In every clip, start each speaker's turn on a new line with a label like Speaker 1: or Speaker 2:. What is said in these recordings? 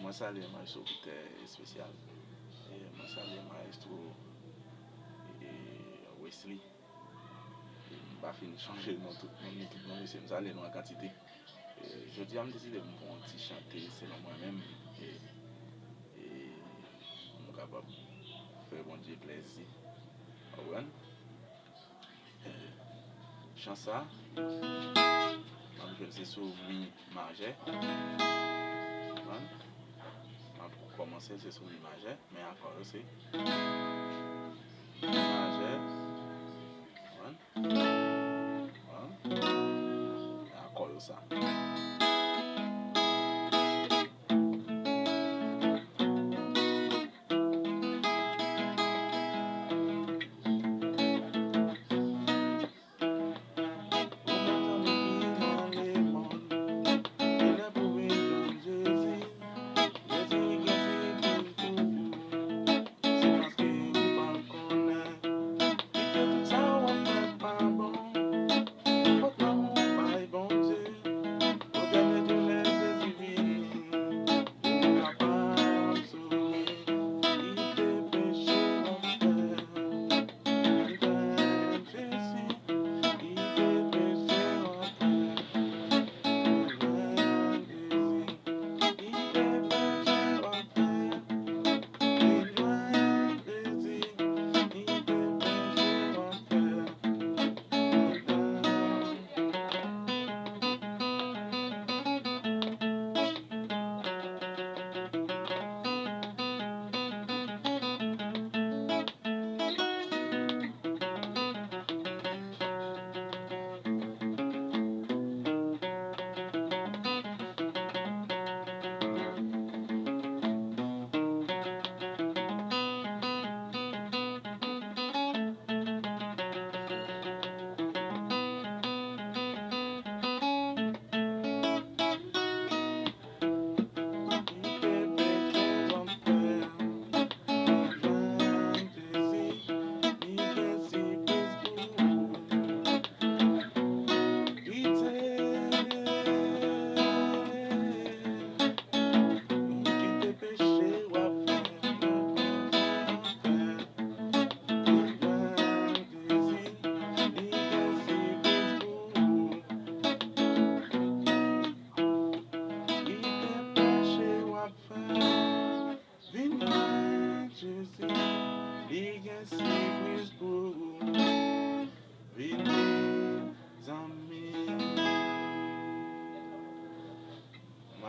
Speaker 1: Moi, ça, les maestro qui était spécial. Et moi, ça, les maestro et Wesley. Je ne pas fini de changer dans toute mon équipe, non, mais c'est ça, les noms en quantité. Je dis à me décider de mon petit chanter selon moi-même. Et on est capable de faire bon Dieu plaisir. Ouais. Chant ça, je c'est sur mi majeur. Pour commencer, c'est sur mi majeur, mais encore c'est majeur. Encore ça.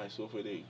Speaker 1: Maestro Frédéric.